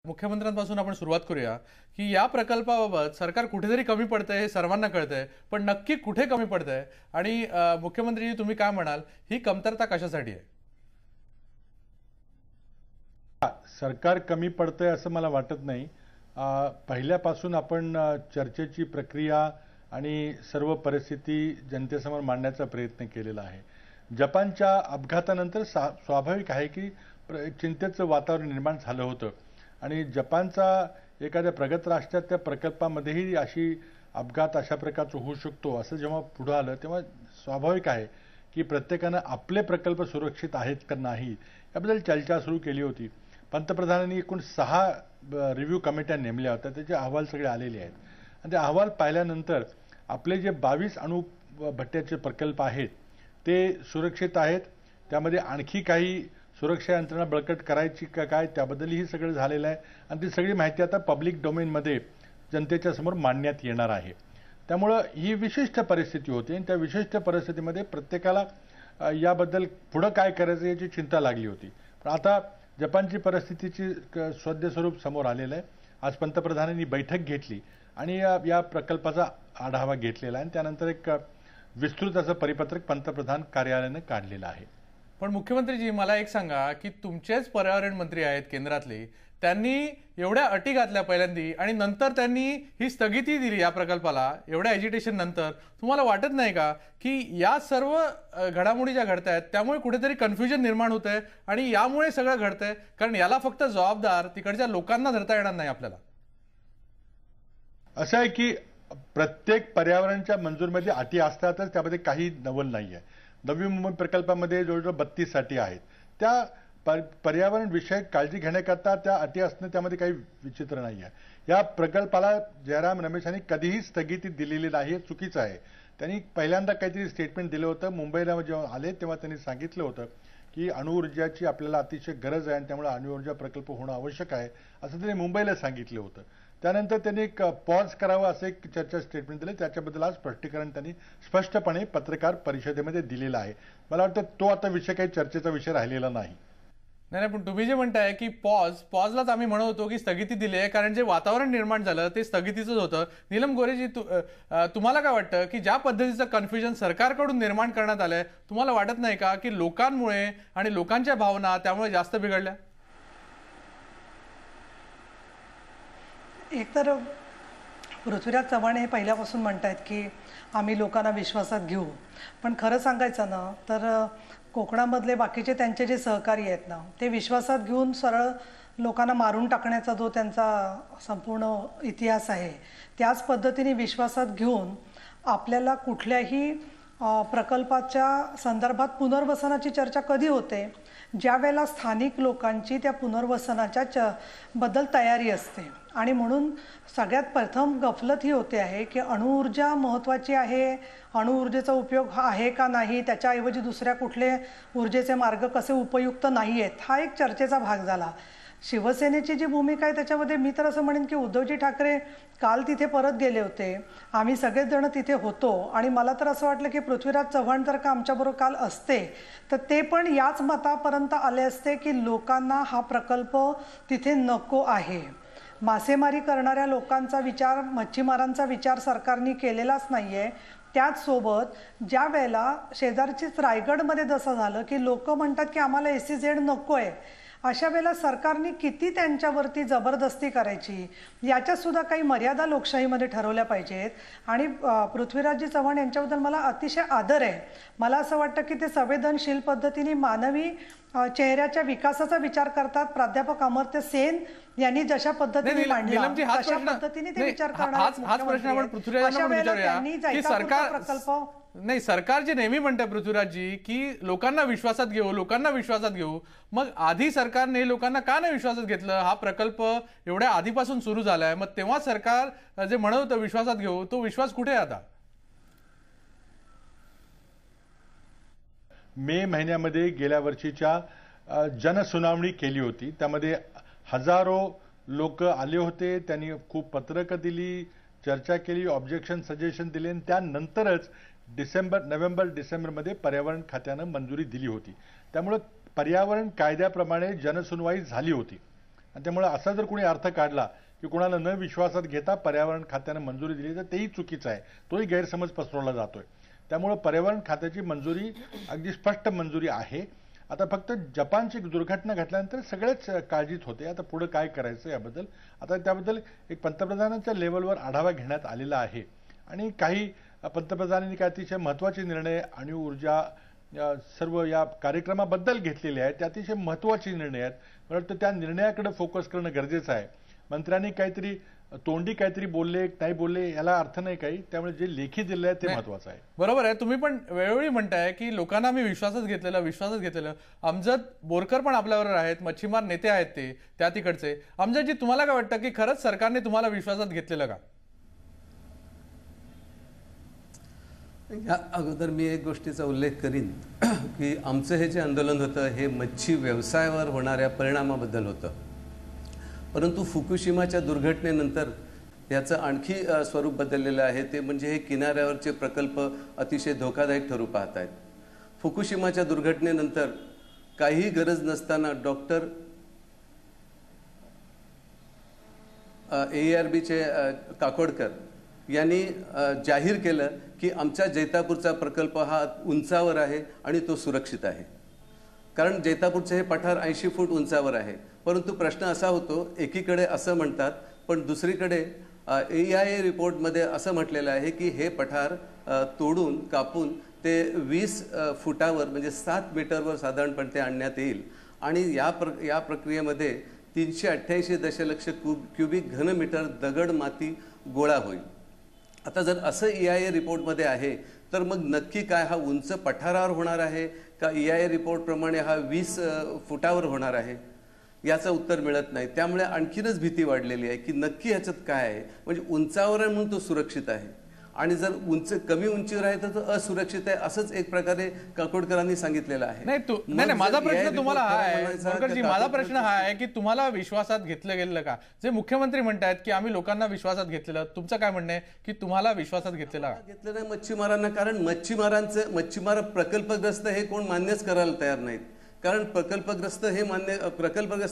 मुख्यमंत्र्यांपासून आपण सुरुवात करूया की या प्रकल्पाबाबत सरकार कुठेतरी कमी पडतंय हे सर्वांना कळतंय, पण नक्की कुठे कमी पडतंय आणि मुख्यमंत्री तुम्ही काय म्हणाल, ही कमतरता कशासाठी आहे? सरकार कमी पडतंय असं मला वाटत नाही। पहिल्यापासून आपण चर्चेची प्रक्रिया आणि सर्व परिस्थिती जनतेसमोर मांडण्याचा प्रयत्न केलेला आहे। जपानच्या अपघातानंतर स्वाभाविक आहे की चिंतेचं वातावरण निर्माण झालं होतं आणि जपानचा एखाद्या प्रगत राष्ट्रात त्या प्रकल्पामध्येही अशी अपघात अशा प्रकारचं होऊ शकतो असं जेव्हा पुढे आलं तेव्हा स्वाभाविक आहे की प्रत्येकानं आपले प्रकल्प सुरक्षित आहेत का नाही याबद्दल चर्चा सुरू केली होती। पंतप्रधानांनी एकूण 6 रिव्ह्यू कमिट्या नेमल्या होत्या, त्याचे अहवाल सगळे आलेले आहेत आणि ते अहवाल पाहिल्यानंतर आपले जे 22 अणुभट्ट्याचे प्रकल्प आहेत ते सुरक्षित आहेत। त्यामध्ये आणखी काही सुरक्षा यंत्रणा बळकट करायची का काय त्याबद्दलही सगळं झालेलं आहे आणि ती सगळी माहिती आता पब्लिक डोमेनमध्ये जनतेच्या समोर मांडण्यात येणार आहे। त्यामुळे ही विशिष्ट परिस्थिती होती आणि त्या विशिष्ट परिस्थितीमध्ये प्रत्येकाला याबद्दल पुढे काय करायचं याची चिंता लागली होती। पण आता जपानची परिस्थितीची सद्य स्वरूप समोर आलेलं आहे। आज पंतप्रधानांनी बैठक घेतली आणि या प्रकल्पाचा आढावा घेतलेला आहे आणि त्यानंतर एक विस्तृत असं परिपत्रक पंतप्रधान कार्यालयाने काढलेलं आहे। पण मुख्यमंत्रीजी मला एक सांगा की तुमचेच पर्यावरण मंत्री आहेत केंद्रातले, त्यांनी एवढ्या अटी घातल्या पहिल्यांदी आणि नंतर त्यांनी ही स्थगिती दिली या प्रकल्पाला एवढ्या एजिटेशन नंतर, तुम्हाला वाटत नाही का की या सर्व घडामोडी ज्या घडतायत त्यामुळे कुठेतरी कन्फ्युजन निर्माण होतंय आणि यामुळे सगळं घडतंय? कारण याला फक्त जबाबदार तिकडच्या लोकांना धरता येणार नाही आपल्याला। असं आहे की प्रत्येक पर्यावरणाच्या मंजूरीमध्ये अटी असतातच, त्यामध्ये काही नवल नाहीये। नवी मुंबई प्रकल्पामध्ये जवळजवळ 32 अटी आहेत। त्या पर्यावरण विषयक काळजी घेण्याकरता त्या अटी असणं त्यामध्ये काही विचित्र नाही आहे। या प्रकल्पाला जयराम रमेशांनी कधीही स्थगिती दिलेली नाही, हे चुकीचं आहे। त्यांनी पहिल्यांदा काहीतरी स्टेटमेंट दिलं होतं, मुंबईला जेव्हा आले तेव्हा त्यांनी सांगितलं होतं की अणुऊर्जाची आपल्याला अतिशय गरज आहे आणि त्यामुळे अणुऊर्जा प्रकल्प होणं आवश्यक आहे असं त्यांनी मुंबईला सांगितलं होतं। त्यानंतर त्यांनी एक पॉज करावं असं एक चर्चा स्टेटमेंट दिलं, त्याच्याबद्दल आज स्पष्टीकरण त्यांनी स्पष्टपणे पत्रकार परिषदेमध्ये दिलेलं आहे। मला वाटतं तो आता विषय काही चर्चेचा विषय राहिलेला नाही। नाही, पण तुम्ही जे म्हणताय की पॉजलाच आम्ही म्हणत होतो की स्थगिती दिली आहे कारण जे वातावरण निर्माण झालं ते स्थगितीचंच होतं। नीलम गोरेजी, तुम्हाला काय वाटतं की ज्या पद्धतीचं कन्फ्युजन सरकारकडून निर्माण करण्यात आलंय, तुम्हाला वाटत नाही का की लोकांमुळे आणि लोकांच्या भावना त्यामुळे जास्त बिघडल्या? एकतर पृथ्वीराज चव्हाण हे पहिल्यापासून म्हणतायत की आम्ही लोकांना विश्वासात घेऊ, पण खरं सांगायचं ना तर कोकणामधले बाकीचे त्यांचे जे सहकारी आहेत ना ते विश्वासात घेऊन सरळ लोकांना मारून टाकण्याचा जो त्यांचा संपूर्ण इतिहास आहे त्याच पद्धतीने विश्वासात घेऊन आपल्याला कुठल्याही प्रकल्पाच्या संदर्भात पुनर्वसनाची चर्चा कधी होते? ज्या वेळेला स्थानिक लोकांची त्या पुनर्वसनाच्या बद्दल तयारी असते आणि म्हणून सगळ्यात प्रथम गफलत ही होते आहे की अणुऊर्जा महत्त्वाची आहे, अणुऊर्जेचा उपयोग आहे का नाही, त्याच्याऐवजी दुसऱ्या कुठले ऊर्जेचे मार्ग कसे उपयुक्त नाही आहेत, हा एक चर्चेचा भाग झाला। शिवसेनेची जी भूमिका आहे त्याच्यामध्ये मी तर असं म्हणेन की उद्धवजी ठाकरे काल तिथे परत गेले होते, आम्ही सगळेच जण तिथे होतो आणि मला तर असं वाटलं की पृथ्वीराज चव्हाण जर का आमच्याबरोबर काल असते तर ते पण याच मतापर्यंत आले असते की लोकांना हा प्रकल्प तिथे नको आहे। मासेमारी करणाऱ्या लोकांचा विचार, मच्छीमारांचा विचार सरकारने केलेलाच नाहीये। त्याचसोबत ज्या वेळेला शेजारचीच रायगडमध्ये जसं झालं की लोक म्हणतात की आम्हाला SEZ नको आहे, अशा वेळेला सरकारने किती त्यांच्यावरती जबरदस्ती करायची याच्या सुद्धा काही मर्यादा लोकशाहीमध्ये ठरवल्या पाहिजेत। आणि पृथ्वीराजजी चव्हाण यांच्याबद्दल मला अतिशय आदर आहे। मला असं वाटतं की ते संवेदनशील पद्धतीने मानवी चेहऱ्याच्या विकासाचा विचार करतात। प्राध्यापक अमर्त्य सेन यांनी जशा पद्धतीने मांडला तशा पद्धतीने ते विचार करणार। हाच प्रश्न आपण पृथ्वीराजांना पण विचारूया की सरकार जे नेहमी म्हणते पृथ्वीराजजी की लोकांना विश्वासात घेऊ, लोकांना विश्वासात घेऊ, मग आधी सरकारने लोकांना का नाही विश्वासात घेतलं? हा प्रकल्प एवढ्या आधीपासून सुरू झालाय, मग तेव्हा सरकार जे म्हणत होतं विश्वासात घेऊ, तो विश्वास कुठे आहे आता? मे महिन्यामध्ये गेल्या वर्षीच्या जनसुनावणी केली होती, त्यामध्ये हजारो लोक आले होते, त्यांनी खूप पत्रकं दिली, चर्चा केली, ऑब्जेक्शन सजेशन दिले आणि त्यानंतरच नोव्हेंबर डिसेंबरमध्ये पर्यावरण खात्यानं मंजुरी दिली होती। त्यामुळे पर्यावरण कायद्याप्रमाणे जनसुनवाई झाली होती। आणि त्यामुळे असा जर कोणी अर्थ काढला की कोणाला न विश्वासात घेता पर्यावरण खात्याने मंजुरी दिली तर तेही चुकीचं आहे, तोही गैरसमज पसरवला जातोय. त्यामुळे पर्यावरण खात्याची मंजुरी अगदी स्पष्ट मंजुरी आहे. आता फक्त जपानची दुर्घटना घडल्यानंतर सगळेच काळजीत होते. आता पुढे काय करायचं याबद्दल आता त्याबद्दल एक पंतप्रधानांच्या लेवलवर आढावा घेण्यात आलेला आहे आणि काही पंतप्रधानांनी काय अतिशय महत्त्वाचे निर्णय आणि ऊर्जा सर्व या कार्यक्रमाबद्दल घेतलेले आहेत. ते अतिशय महत्त्वाचे निर्णय आहेत. मला वाटतं त्या निर्णयाकडे फोकस करणं गरजेचं आहे. मंत्र्यांनी काहीतरी तोंडी काहीतरी बोलले नाही बोलले याला अर्थ नाही काही, त्यामुळे जे लेखी दिलं आहे ते महत्वाचं आहे. बरोबर आहे. तुम्ही पण वेळोवेळी म्हणताय की लोकांना मी विश्वासात घेतलेलं. अमजद बोरकर पण आपल्याबरोबर आहेत, मच्छीमार नेते आहेत ते त्या तिकडचे. अमजदजी, तुम्हाला काय वाटतं की खरंच सरकारने तुम्हाला विश्वासात घेतलेलं का? या अगोदर मी एक गोष्टीचा उल्लेख करीन की आमचं हे जे आंदोलन होतं हे मच्छी व्यवसायावर होणाऱ्या परिणामाबद्दल होतं. परंतु फुकुशिमाच्या दुर्घटनेनंतर याचं आणखी स्वरूप बदललेलं आहे. ते म्हणजे हे किनाऱ्यावरचे प्रकल्प अतिशय धोकादायक ठरू पाहत आहेत. फुकुशिमाच्या दुर्घटनेनंतर काही गरज नसताना डॉक्टर AARBचे काकोडकर यांनी जाहीर केलं की आमच्या जैतापूरचा प्रकल्प हा उंचावर आहे आणि तो सुरक्षित आहे. कारण जैतापूरचे हे पठार 80 फूट उंचावर आहे. परंतु प्रश्न असा होतो, एकीकडे असं म्हणतात पण दुसरीकडे AIA रिपोर्टमध्ये असं म्हटलेलं आहे की हे पठार तोडून कापून ते 20 फुटावर म्हणजे 7 मीटरवर साधारणपणे ते आणण्यात येईल आणि या प्रक्रियेमध्ये 388 दशलक्ष क्युबिक घनमीटर दगड माती गोळा होईल. आता जर असं EIA रिपोर्टमध्ये आहे तर मग नक्की काय हा उंच पठारावर होणार आहे का EIA रिपोर्टप्रमाणे हा 20 फुटावर होणार आहे याचं उत्तर मिळत नाही. त्यामुळे आणखीनच भीती वाढलेली आहे की नक्की ह्याच्यात काय आहे. म्हणजे उंचावर आहे म्हणून तो सुरक्षित आहे आणि जर कमी उंचीवर आहे तर तो असुरक्षित आहे असंच एक प्रकारे काकोडकरांनी सांगितलेलं आहे. नाही, माझा प्रश्न तुम्हाला हा आहे बोरकरजी, माझा प्रश्न हा आहे की तुम्हाला विश्वासात घेतलं गेलं का? जे मुख्यमंत्री म्हणतात की आम्ही लोकांना विश्वासात घेतलेलं, तुमचं काय म्हणणं आहे की तुम्हाला विश्वासात घेतलेलं नाही मच्छीमारांना? कारण मच्छीमार प्रकल्पग्रस्त हे कोण मान्यच करायला तयार नाहीत. कारण प्रकल्पग्रस्त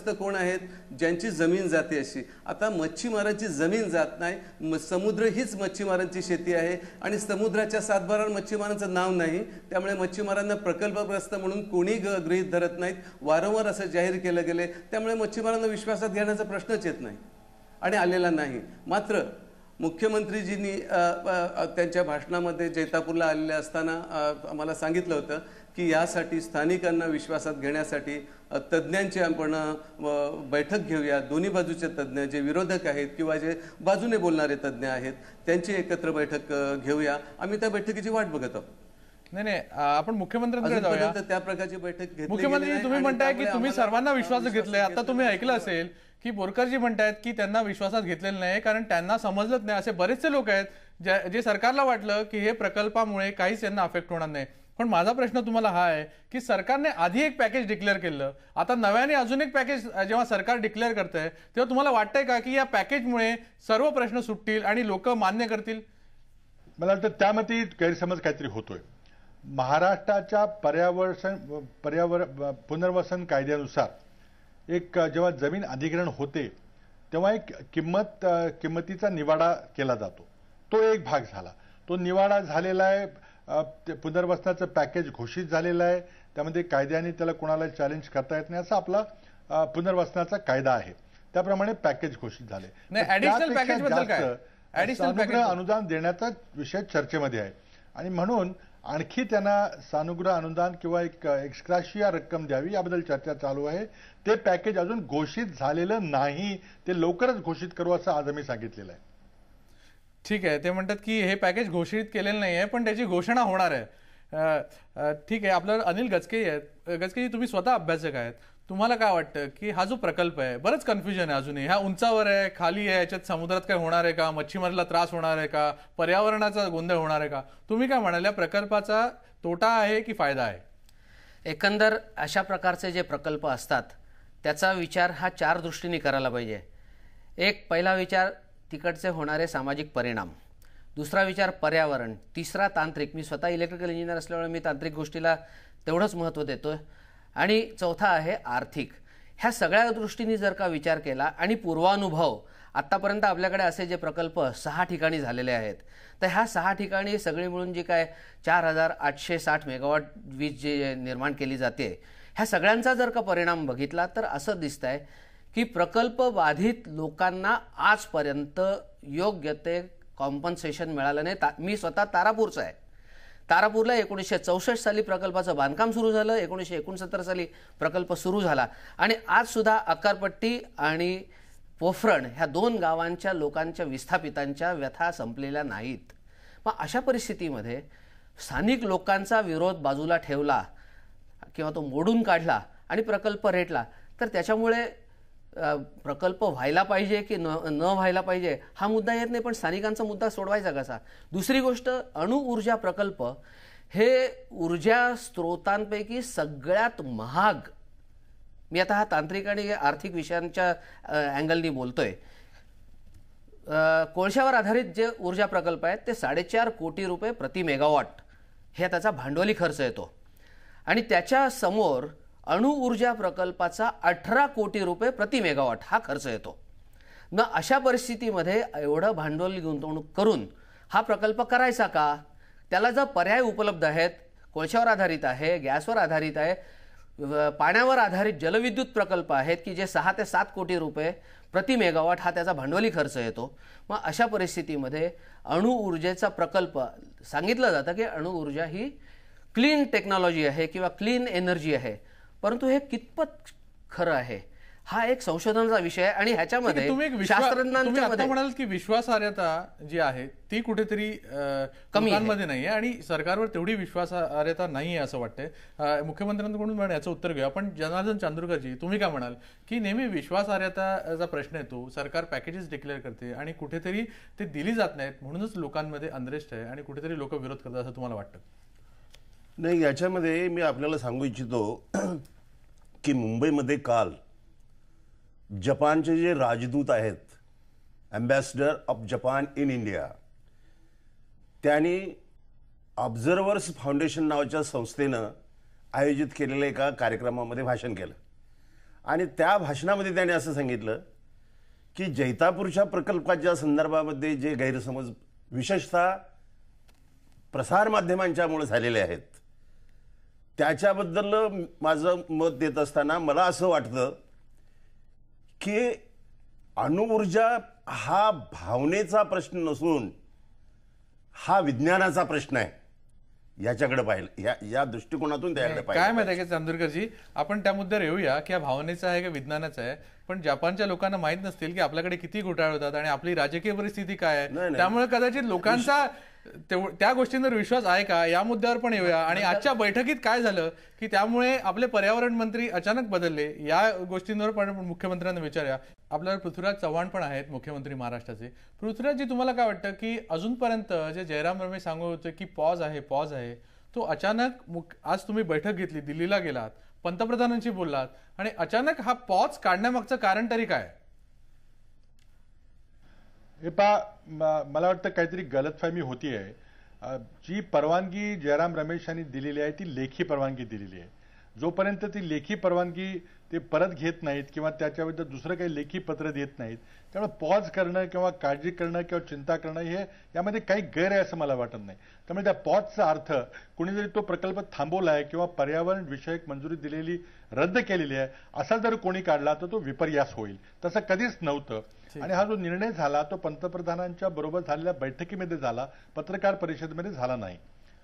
कोण आहेत? ज्यांची जमीन जाते अशी. आता मच्छीमारांची जमीन जात नाही, समुद्र हीच मच्छीमारांची शेती आहे आणि समुद्राच्या सातबारावर मच्छीमारांचं नाव नाही. त्यामुळे मच्छीमारांना प्रकल्पग्रस्त म्हणून कोणी गृहीत धरत नाहीत. वारंवार असं जाहीर केलं गेले. त्यामुळे मच्छीमारांना विश्वासात घेण्याचा प्रश्नच येत नाही आणि आलेला नाही. मात्र मुख्यमंत्रीजींनी त्यांच्या भाषणामध्ये जैतापूरला आलेले असताना आम्हाला सांगितलं होतं की यासाठी स्थानिकांना विश्वासात घेण्यासाठी तज्ज्ञांची आपण बैठक घेऊया. दोन्ही बाजूचे तज्ज्ञ, जे विरोधक आहेत किंवा जे बाजूने बोलणारे तज्ज्ञ आहेत, त्यांची एकत्र बैठक घेऊया. आम्ही त्या बैठकीची वाट बघत आहोत. नाही, आपण मुख्यमंत्र्यांकडे जाऊया. त्या प्रकारची बैठक घेतली. मुख्यमंत्री, तुम्ही म्हणताय की तुम्ही सर्वांना विश्वासात घेतलंय. आता तुम्ही ऐकलं असेल की बोरकरजी म्हणतायत की त्यांना विश्वासात घेतलेलं नाही कारण त्यांना समजलंच नाही. असे बरेचसे लोक आहेत जे सरकारला वाटलं की हे प्रकल्पामुळे काहीच यांना अफेक्ट होणार नाही. पण माझा प्रश्न तुम्हाला हा आहे की सरकारने आधी एक पॅकेज डिक्लेअर केलं, आता नव्याने अजून एक पॅकेज जेव्हा सरकार डिक्लेअर करतंय तेव्हा तुम्हाला वाटतंय का की या पॅकेजमुळे सर्व प्रश्न सुटतील आणि लोक मान्य करतील? मला वाटतं त्यामध्ये गैरसमज काहीतरी होतोय. महाराष्ट्राच्या पुनर्वसन कायद्यानुसार एक जेव्हा जमीन अधिग्रहण होते तेव्हा एक किंमतीचा निवाडा केला जातो. तो एक भाग झाला. तो निवाडा झालेला आहे. पुनर्वसनाचं पॅकेज घोषित झालेलं आहे. त्यामध्ये कायद्याने त्याला कोणाला चॅलेंज करता येत नाही असा आपला पुनर्वसनाचा कायदा आहे. त्याप्रमाणे पॅकेज घोषित झाले. अनुदान देण्याचा विषय चर्चेमध्ये आहे आणि म्हणून आणखी त्यांना सानुग्रह अनुदान किंवा एक एक्स्ट्राशिया रक्कम द्यावी याबद्दल चर्चा चालू आहे. ते पॅकेज अजून घोषित झालेलं नाही, ते लवकरच घोषित करू असं आज आम्ही सांगितलेलं आहे. ठीक आहे. ते म्हणतात की हे पॅकेज घोषित केलेलं नाही आहे पण त्याची घोषणा होणार आहे. ठीक आहे. आपल्याला अनिल गचके आहेत. गचकेजी, तुम्ही स्वतः अभ्यासक आहेत. तुम्हाला काय वाटतं की हा जो प्रकल्प आहे, बरंच कन्फ्युजन आहे अजूनही, हा उंचावर आहे, खाली आहे, याच्यात समुद्रात काय होणार आहे का, मच्छीमाराला त्रास होणार आहे का, पर्यावरणाचा गोंधळ होणार आहे का, तुम्ही काय म्हणाल, या प्रकल्पाचा तोटा आहे की फायदा आहे? एकंदर अशा प्रकारचे जे प्रकल्प असतात त्याचा विचार हा 4 दृष्टीने करायला पाहिजे. एक पहिला विचार तिकडचे होणारे सामाजिक परिणाम, दुसरा विचार पर्यावरण, तिसरा तांत्रिक, मी स्वतः इलेक्ट्रिकल इंजिनियर असल्यामुळे मी तांत्रिक गोष्टीला तेवढंच महत्त्व देतोय, आणि चौथा आहे आर्थिक. ह्या सगळ्या दृष्टीने जर का विचार केला आणि पूर्वानुभव आत्तापर्यंत आपल्याकडे असे जे प्रकल्प 6 ठिकाणी झालेले आहेत, तर ह्या 6 ठिकाणी सगळी मिळून जी काय 4860 मेगावॉट वीज जे निर्माण केली जाते, ह्या सगळ्यांचा जर का परिणाम बघितला तर असं दिसतंय की प्रकल्प बाधित लोकांना आजपर्यंत योग्य ते कॉम्पन्सेशन मिळालं नाही. मी स्वतः तारापूरचा आहे. तारापूरला 1964 साली प्रकल्पाचं बांधकाम सुरू झालं, 1969 साली प्रकल्प सुरू झाला आणि आज सुद्धा अक्कारपट्टी आणि पोफरण ह्या 2 गावांच्या लोकांच्या विस्थापितांच्या व्यथा संपलेल्या नाहीत. मग अशा परिस्थितीमध्ये स्थानिक लोकांचा विरोध बाजूला ठेवला किंवा तो मोडून काढला आणि प्रकल्प रेटला, तर त्याच्यामुळे प्रकल्प व्हायला पाहिजे की न व्हायला पाहिजे हा मुद्दा येत नाही. पण स्थानिकांचा मुद्दा सोडवायचा कसा? दुसरी गोष्ट, अणुऊर्जा प्रकल्प हे ऊर्जा स्रोतांपैकी सगळ्यात महाग, मी आता हा तांत्रिक आणि आर्थिक विषयांच्या अँगलनी बोलतोय. कोळशावर आधारित जे ऊर्जा प्रकल्प आहेत ते 4.5 कोटी रुपये प्रति मेगावॉट हे त्याचा भांडवली खर्च येतो आणि त्याच्या समोर अणुऊर्जा प्रकल्पाचा 18 कोटी रुपये प्रति मेगावॉट हा खर्च येतो. मग अशा परिस्थितीमध्ये एवढं भांडवली गुंतवणूक करून हा प्रकल्प करायचा का? त्याला जर पर्याय उपलब्ध आहेत, कोळशावर आधारित आहे, गॅसवर आधारित आहे, पाण्यावर आधारित जलविद्युत प्रकल्प आहेत की जे 6 ते 7 कोटी रुपये प्रति मेगावॉट हा त्याचा भांडवली खर्च येतो. मग अशा परिस्थितीमध्ये अणुऊर्जेचा प्रकल्प सांगितलं जातं की अणुऊर्जा ही क्लीन टेक्नॉलॉजी आहे किंवा क्लीन एनर्जी आहे, परंतु हे कितपत खरं आहे हा एक संशोधनाचा विषय आहे आणि ह्याच्यामध्ये तुम्ही आता म्हणाल की विश्वासार्हता जी आहे ती कुठेतरी लोकांमध्ये नाहीये आणि सरकारवर तेवढी विश्वासार्हता नाहीये असं वाटतंय. मुख्यमंत्र्यांकडून याचं उत्तर घेऊया. पण जनार्दन चांदोरकरजी, तुम्ही काय म्हणाल की नेहमी विश्वासार्हताचा प्रश्न येतो, सरकार पॅकेजेस डिक्लेअर करते आणि कुठेतरी ते दिली जात नाहीत म्हणूनच लोकांमध्ये अनरेस्ट आहे आणि कुठेतरी लोक विरोध करतात असं तुम्हाला वाटतं? नाही, याच्यामध्ये मी आपल्याला सांगू इच्छितो की मुंबईमध्ये काल जपानचे जे राजदूत आहेत, ambassador of Japan in India, त्यांनी ऑब्झर्वर्स फाउंडेशन नावाच्या संस्थेनं आयोजित केलेल्या एका कार्यक्रमामध्ये भाषण केलं आणि त्या भाषणामध्ये त्याने असं सांगितलं की जैतापूरच्या प्रकल्पाच्या संदर्भामध्ये जे गैरसमज विशेषतः प्रसारमाध्यमांच्यामुळे झालेले आहेत त्याच्याबद्दल माझं मत देत असताना मला असं वाटतं की अणुऊर्जा हा भावनेचा प्रश्न नसून हा विज्ञानाचा प्रश्न आहे. याच्याकडे पाहिलं, या दृष्टिकोनातून त्याकडे पाहिलं. काय माहिती आहे की चांदोरकरजी, आपण त्या मुद्द्यावर येऊया की हा भावनेचा आहे का विज्ञानाचा आहे. पण जपानच्या लोकांना माहित नसतील की आपल्याकडे किती घोटाळे होतात आणि आपली राजकीय परिस्थिती काय आहे, त्यामुळे कदाचित लोकांचा त्या गोष्टींवर विश्वास आहे का या मुद्द्यावर पण येऊया. आणि आजच्या बैठकीत काय झालं की त्यामुळे आपले पर्यावरण मंत्री अचानक बदलले या गोष्टींवर पण मुख्यमंत्र्यांना विचारूया. आपल्याला पृथ्वीराज चव्हाण पण आहेत, मुख्यमंत्री महाराष्ट्राचे. पृथ्वीराजजी, तुम्हाला काय वाटतं की अजूनपर्यंत जे जयराम रमेश सांगत होते की पॉज आहे, तो अचानक आज तुम्ही बैठक घेतली, दिल्लीला गेलात, पंतप्रधानांशी बोललात आणि अचानक हा पॉज काढण्यामागचं कारण तरी काय? हे मला वाटतं काहीतरी गलतफहमी होती आहे. जी परवानगी जयराम रमेश यांनी दिलेली आहे ती लेखी परवानगी दिलेली आहे. जोपर्यंत ती लेखी परवानगी ते परत घेत नाहीत किंवा त्याच्याबद्दल दुसरं काही लेखी पत्र देत नाहीत, त्यामुळे पॉज करणं किंवा काळजी करणं किंवा चिंता करणं हे यामध्ये काही गैर आहे असं मला वाटत नाही. त्यामुळे त्या पॉजचा अर्थ कोणीतरी तो प्रकल्प थांबवला आहे किंवा पर्यावरण विषयक मंजुरी दिलेली रद्द केलेली आहे असा जर कोणी काढला तर तो विपर्यास होईल. तसं कधीच नव्हतं. आणि हा जो निर्णय झाला तो पंतप्रधानांच्या बरोबर झालेल्या बैठकीमध्ये झाला, पत्रकार परिषदेमध्ये झाला नाही.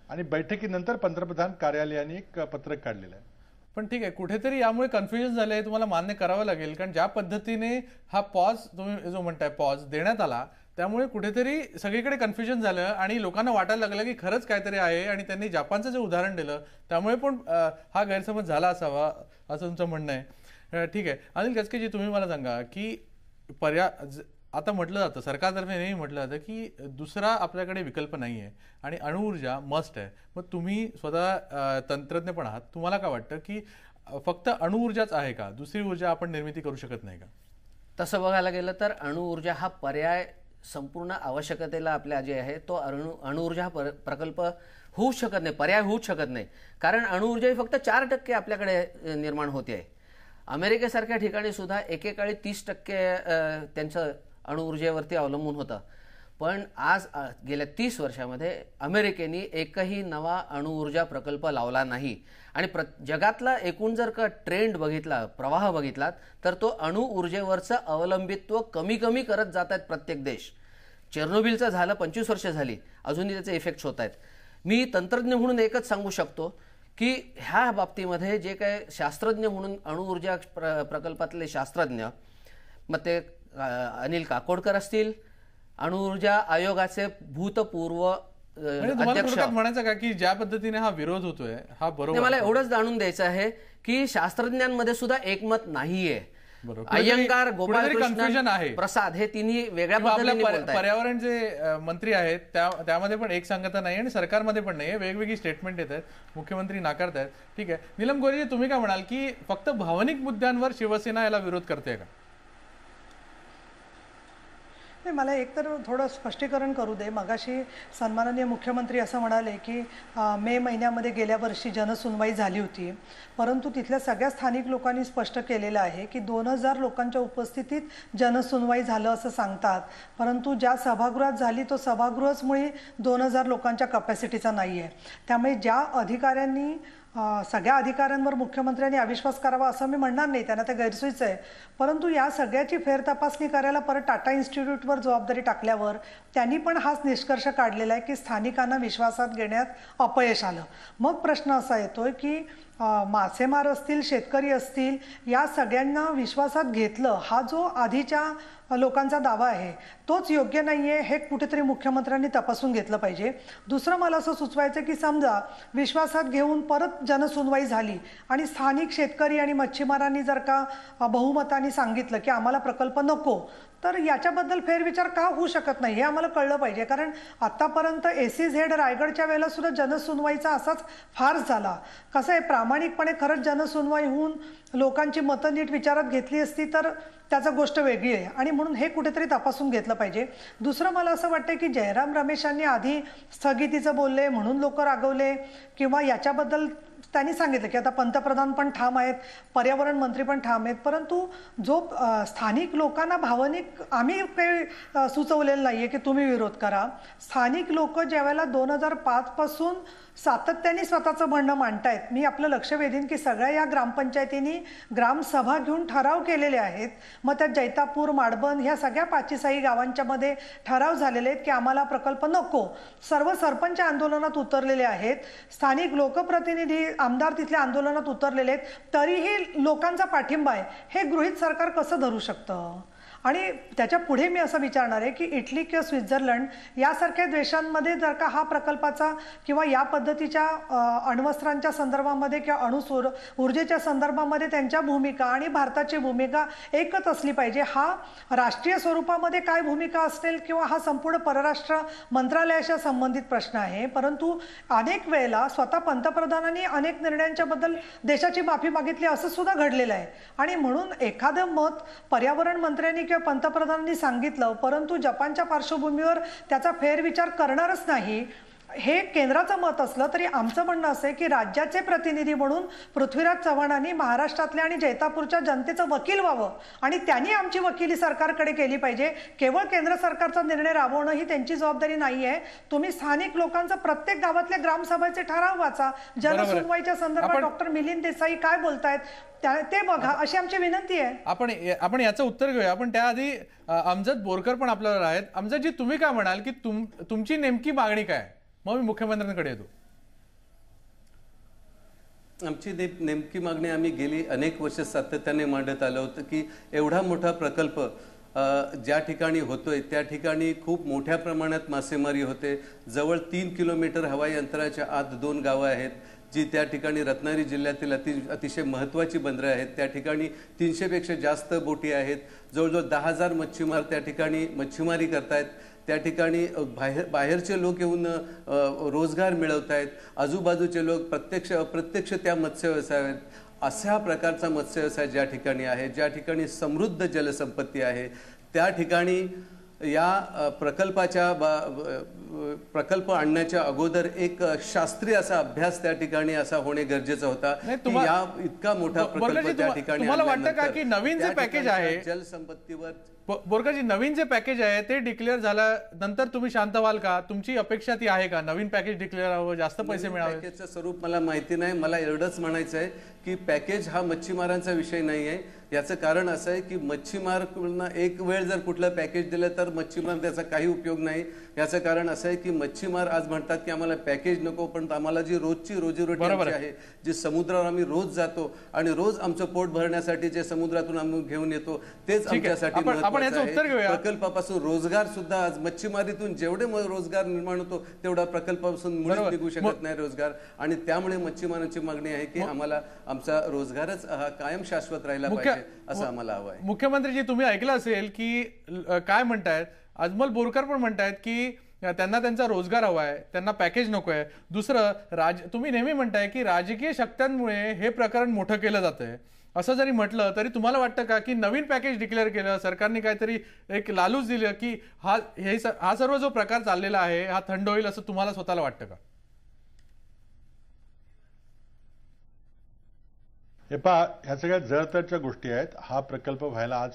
आणि बैठकीनंतर पंतप्रधान कार्यालयाने एक पत्रक काढलेलं आहे. पण ठीक आहे, कुठेतरी यामुळे कन्फ्युजन झालंय, तुम्हाला मान्य करावं लागेल. कारण ज्या पद्धतीने हा पॉज तुम्ही जो म्हणताय पॉज देण्यात आला त्यामुळे कुठेतरी सगळीकडे कन्फ्युजन झालं आणि लोकांना वाटायला लागलं की खरंच काहीतरी आहे. आणि त्यांनी जपानचं जे उदाहरण दिलं त्यामुळे पण हा गैरसमज झाला असावा असं तुमचं म्हणणं आहे. ठीक आहे, अनिल गचकेजी, तुम्ही मला सांगा की आता म्हटलं जातं, सरकारतर्फे नेहमी म्हटलं जातं की दुसरा आपल्याकडे विकल्प नाही आहे आणि अणुऊर्जा मस्ट आहे. मग तुम्ही स्वतः तंत्रज्ञ पण आहात, तुम्हाला काय वाटतं की फक्त अणुऊर्जाच आहे का, दुसरी ऊर्जा आपण निर्मिती करू शकत नाही का? तसं बघायला गेलं तर अणुऊर्जा हा पर्याय संपूर्ण आवश्यकतेला आपल्या जे आहे तो अणुऊर्जा प्रकल्प होऊच शकत नाही, पर्याय होऊच शकत नाही. कारण अणुऊर्जा ही फक्त 4% आपल्याकडे निर्माण होते आहे. अमेरिकेसारख्या ठिकाणी सुद्धा एकेकाळी 30% त्यांचं अणुऊर्जेवरती अवलंबून होतं. पण आज गेल्या 30 वर्षामध्ये अमेरिकेने एकही नवा अणुऊर्जा प्रकल्प लावला नाही. आणि जगातला एकूण जर का ट्रेंड बघितला, प्रवाह बघितलात, तर तो अणुऊर्जेवरचं अवलंबित्व कमी कमी करत जात आहेत प्रत्येक देश. चेर्नोबिलचं झालं, 25 वर्ष झाली, अजूनही त्याचे इफेक्ट्स होत आहेत. मी तंत्रज्ञ म्हणून एकच सांगू शकतो की ह्या बाबतीमध्ये जे काही शास्त्रज्ञ म्हणून अणुऊर्जा प्रकल्पातले शास्त्रज्ञ, मग ते अनिल काकोडकर असतील, अणुऊर्जा आयोगाचे भूतपूर्व अध्यक्ष, म्हणायचं का की ज्या पद्धतीने हा विरोध होतोय हा बरोबर, मला एवढंच जाणून द्यायचं आहे की शास्त्रज्ञांमध्ये सुद्धा एकमत नाहीये. अय्यंगार, गोपालकृष्णन, प्रसाद हे तिन्ही वेगळ्या पद्धतीने बोलतात. पर्यावरण जे मंत्री आहेत त्यामध्ये पण एक सांगता नाही आणि सरकारमध्ये पण नाही, वेगवेगळी स्टेटमेंट येत आहेत, मुख्यमंत्री नाकारतायत. ठीक आहे, नीलम गोरेजी, तुम्ही काय म्हणाल की फक्त भावनिक मुद्द्यांवर शिवसेना याला विरोध करते का? नाही, मला एकतर थोडं स्पष्टीकरण करू दे. मगाशी सन्माननीय मुख्यमंत्री असं म्हणाले की मे महिन्यामध्ये गेल्या वर्षी जनसुनवाई झाली होती, परंतु तिथल्या सगळ्या स्थानिक लोकांनी स्पष्ट केलेलं आहे की 2000 लोकांच्या उपस्थितीत जनसुनवाई झालं असं सांगतात, परंतु ज्या सभागृहात झाली तो सभागृहच मुळे 2000 लोकांच्या कपॅसिटीचा नाही आहे. त्यामुळे ज्या अधिकाऱ्यांनी सगळ्या अधिकाऱ्यांवर मुख्यमंत्र्यांनी अविश्वास करावा असं मी म्हणणार नाही, त्यांना ते गैरसोयीचं आहे, परंतु या सगळ्याची फेरतपासणी करायला परत टाटा इन्स्टिट्यूटवर जबाबदारी टाकल्यावर त्यांनी पण हाच निष्कर्ष काढलेला आहे की स्थानिकांना विश्वासात घेण्यात अपयश आलं. मग प्रश्न असा येतोय की मासेमार असतील, शेतकरी असतील, या सगळ्यांना विश्वासात घेतलं हा जो आधीच्या लोकांचा दावा आहे तोच योग्य नाही आहे, हे कुठेतरी मुख्यमंत्र्यांनी तपासून घेतलं पाहिजे. दुसरं मला असं सुचवायचं की समजा विश्वासात घेऊन परत जनसुनवाई झाली आणि स्थानिक शेतकरी आणि मच्छीमारांनी जर का बहुमताने सांगितलं की आम्हाला प्रकल्प नको, तर याच्याबद्दल फेरविचार का होऊ शकत नाही हे आम्हाला कळलं पाहिजे. कारण आतापर्यंत SEZ रायगडच्या वेळेला सुद्धा जनसुनवाईचा असाच फार्स झाला. कसं आहे, प्रामाणिकपणे खरंच जनसुनवाई होऊन लोकांची मतं नीट विचारात घेतली असती तर त्याचा गोष्ट वेगळी आहे, आणि म्हणून हे कुठेतरी तपासून घेतलं पाहिजे. दुसरं मला असं वाटतं की जयराम रमेशांनी आधी स्थगितीचं बोलले म्हणून लोक रागवले, किंवा याच्याबद्दल त्यांनी सांगितलं की आता पंतप्रधान पण ठाम आहेत, पर्यावरण मंत्री पण ठाम आहेत, परंतु जो स्थानिक लोकांना भावनिक आम्ही काही सुचवलेलं नाहीये की तुम्ही विरोध करा. स्थानिक लोक ज्यावेळेला 2005 पासून सातत्याने स्वतःचं म्हणणं मांडतायत, मी आपलं लक्ष वेधीन की सगळ्या या ग्रामपंचायतींनी ग्रामसभा घेऊन ठराव केलेले आहेत. मग त्यात जैतापूर, माडबन ह्या सगळ्या 5-6 गावांच्या मध्ये ठराव झालेले आहेत की आम्हाला प्रकल्प नको. सर्व सरपंच आंदोलनात उतरलेले आहेत, स्थानिक लोकप्रतिनिधी आमदार तिथल्या आंदोलनात उतरलेले आहेत, तरीही लोकांचा पाठिंबा आहे. हे गृहीत सरकार कसं धरू शकतं? आणि त्याच्या पुढे मी असं विचारणार आहे की इटली किंवा स्वित्झर्लंड यासारख्या देशांमध्ये जर का हा प्रकल्पाचा किंवा या पद्धतीच्या अण्वस्त्रांच्या संदर्भामध्ये किंवा अणुसौर ऊर्जेच्या संदर्भामध्ये त्यांच्या भूमिका आणि भारताची भूमिका एकच असली पाहिजे. हा राष्ट्रीय स्वरूपामध्ये काय भूमिका असेल किंवा हा संपूर्ण परराष्ट्र मंत्रालयाशी संबंधित प्रश्न आहे, परंतु अनेक वेळेला स्वतः पंतप्रधानांनी अनेक निर्णयांच्या बद्दल देशाची माफी मागितली असं सुद्धा घडलेलं आहे. आणि म्हणून एखादं मत पर्यावरण मंत्र्यांनी पंतप्रधानांनी सांगितलं परंतु जपानच्या पार्श्वभूमीवर त्याचा फेरविचार करणारच नाही हे केंद्राचं मत असलं तरी आमचं म्हणणं असं आहे की राज्याचे प्रतिनिधी म्हणून पृथ्वीराज चव्हाणांनी महाराष्ट्रातल्या आणि जैतापूरच्या जनतेचं वकील व्हावं आणि त्यांनी आमची वकिली सरकारकडे केली पाहिजे. केवळ केंद्र सरकारचा निर्णय राबवणं ही त्यांची जबाबदारी नाही आहे. तुम्ही स्थानिक लोकांचा प्रत्येक गावातल्या ग्रामसभेचे ठराव वाचा. जनसुनवाईच्या संदर्भात डॉक्टर मिलिंद देसाई काय बोलतायत ते बघा, अशी आमची विनंती आहे. आपण याचं उत्तर घेऊया. आपण त्याआधी अमजद बोरकर पण आपल्याला आहेत. अमजदजी, तुम्ही काय म्हणाल की तुमची नेमकी मागणी काय? मग मी मुख्यमंत्र्यांकडे येतो. आमची नेमकी मागणी आम्ही गेली अनेक वर्ष सातत्याने मांडत आलो होतो की एवढा मोठा प्रकल्प ज्या ठिकाणी होतोय त्या ठिकाणी खूप मोठ्या प्रमाणात मासेमारी होते. जवळ 3 किलोमीटर हवाई अंतराच्या आत 2 गावं आहेत जी त्या ठिकाणी रत्नागिरी जिल्ह्यातील अतिशय महत्त्वाची बंदरं आहेत. त्या ठिकाणी 300 पेक्षा जास्त बोटी आहेत. जवळजवळ 10,000 मच्छीमार त्या ठिकाणी मच्छीमारी करतायत. त्या ठिकाणी बाहेरचे लोक येऊन रोजगार मिळवत आहेत. आजूबाजूचे लोक प्रत्यक्ष अप्रत्यक्ष त्या मत्स्य व्यवसायात अशा प्रकारचा मत्स्य व्यवसाय ज्या ठिकाणी आहे, ज्या ठिकाणी समृद्ध जलसंपत्ती आहे, त्या ठिकाणी या प्रकल्पाच्या प्रकल्प आणण्याच्या अगोदर एक शास्त्रीय असा अभ्यास त्या ठिकाणी असा होणे गरजेचा होता की या इतका मोठा प्रकल्प त्या ठिकाणी तुम्हाला वाटतं का की नवीन जे पॅकेज आहे जलसंपत्तीवर बोरकरजी नवीन जे पॅकेज आहे ते डिक्लेअर झाल्यानंतर तुम्ही शांत व्हाल का? तुमची अपेक्षा ती आहे का नवीन पॅकेज डिक्लेअर व्हावं, जास्त पैसे मिळावे? पॅकेजचं स्वरूप मला माहिती नाही. मला एवढंच म्हणायचं आहे की पॅकेज हा मच्छीमारांचा विषय नाही आहे. याचं कारण असं आहे की मच्छीमारांना एक वेळ जर कुठलं पॅकेज दिलं तर मच्छीमार त्याचा काही उपयोग नाही. याचं कारण असं आहे की मच्छीमार आज म्हणतात की आम्हाला पॅकेज नको, पण आम्हाला जी रोजची रोजीरोटी आहे, जी समुद्रावर आम्ही रोज जातो आणि रोज आमचं पोट भरण्यासाठी जे समुद्रातून आम्ही घेऊन येतो तेच आमच्यासाठी महत्त्वाचं आहे. प्रकल्पापासून रोजगार सुद्धा आज मच्छीमारीतून जेवढे रोजगार निर्माण होतो तेवढा प्रकल्पापासून मुळीच निघू शकत नाही रोजगार. आणि त्यामुळे मच्छीमारांची मागणी आहे की आम्हाला आमचा रोजगारच हा कायम शाश्वत राहिला पाहिजे असं आम्हाला हवं आहे. मुख्यमंत्रीजी तुम्ही ऐकलं असेल की काय म्हणतायत, अजमल बोरकर पण म्हणतायत की त्यांना त्यांचा रोजगार हवा आहे, त्यांना पॅकेज नको आहे. दुसरं तुम्ही नेहमी म्हणताय की राजकीय शक्त्यांमुळे हे प्रकरण मोठं केलं जातंय. असं जरी म्हटलं तरी तुम्हाला वाटतं का की नवीन पॅकेज डिक्लेअर केलं, सरकारने काहीतरी एक लालूच दिलं की हा सर्व जो प्रकार चाललेला आहे हा थंड होईल असं तुम्हाला स्वतःला वाटतं का? हे पहा, ह्या सगळ्या जळतरच्या गोष्टी आहेत. हा प्रकल्प व्हायला आज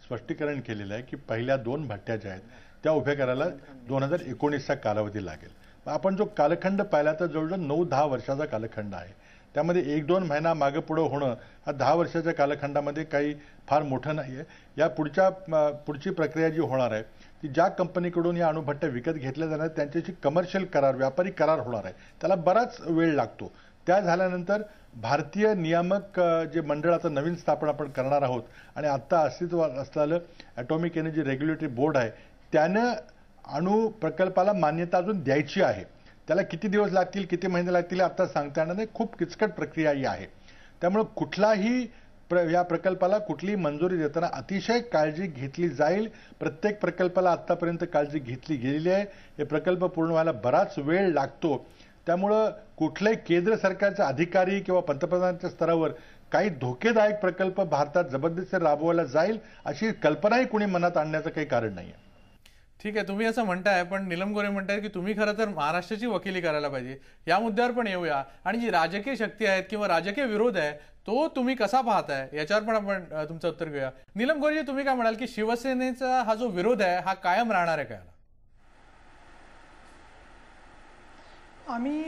स्पष्टीकरण केलेलं आहे की पहिल्या 2 भट्ट्या ज्या आहेत त्या उभ्या करायला 2019चा कालावधी लागेल. आपण जो कालखंड पाहिला तर जवळजवळ 9-10 वर्षाचा कालखंड आहे. त्यामध्ये 1-2 महिना मागे पुढं होणं हा 10 वर्षाच्या कालखंडामध्ये काही फार मोठं नाही आहे. या पुढची प्रक्रिया जी होणार आहे ती ज्या कंपनीकडून या अणुभट्ट्या विकत घेतल्या जाणार त्यांच्याशी कमर्शियल करार, व्यापारी करार होणार आहे. त्याला बराच वेळ लागतो. त्या झाल्यानंतर भारतीय नियामक जे मंडळ आता नवीन स्थापन आपण करणार आहोत आणि आत्ता अस्तित्वात असलेलं ॲटॉमिक एनर्जी रेग्युलेटरी बोर्ड आहे त्यानं अणु प्रकल्पाला मान्यता अजून द्यायची आहे. त्याला किती दिवस लागतील, किती महिने लागतील आता सांगता येणार नाही. खूप किचकट प्रक्रिया ही आहे. त्यामुळे कुठलाही या प्रकल्पाला कुठलीही मंजुरी देताना अतिशय काळजी घेतली जाईल. प्रत्येक प्रकल्पाला आतापर्यंत काळजी घेतली गेलेली आहे. हे प्रकल्प पूर्ण व्हायला बराच वेळ लागतो. त्यामुळं कुठल्याही केंद्र सरकारचे अधिकारी किंवा पंतप्रधानांच्या स्तरावर काही धोकेदायक प्रकल्प भारतात जबरदस्ती राबवायला जाईल अशी कल्पनाही कुणी मनात आणण्याचं काही कारण नाही आहे. ठीक आहे, तुम्ही असं म्हणताय, पण नीलम गोरे म्हणताय की तुम्ही खरं तर महाराष्ट्राची वकिली करायला पाहिजे. या मुद्द्यावर पण येऊया. आणि जी राजकीय शक्ती आहेत किंवा राजकीय विरोध आहे तो तुम्ही कसा पाहताय याच्यावर पण आपण तुमचं उत्तर घेऊया. नीलम गोरेजी, तुम्ही काय म्हणाल की शिवसेनेचा हा जो विरोध आहे हा कायम राहणार आहे का? आम्ही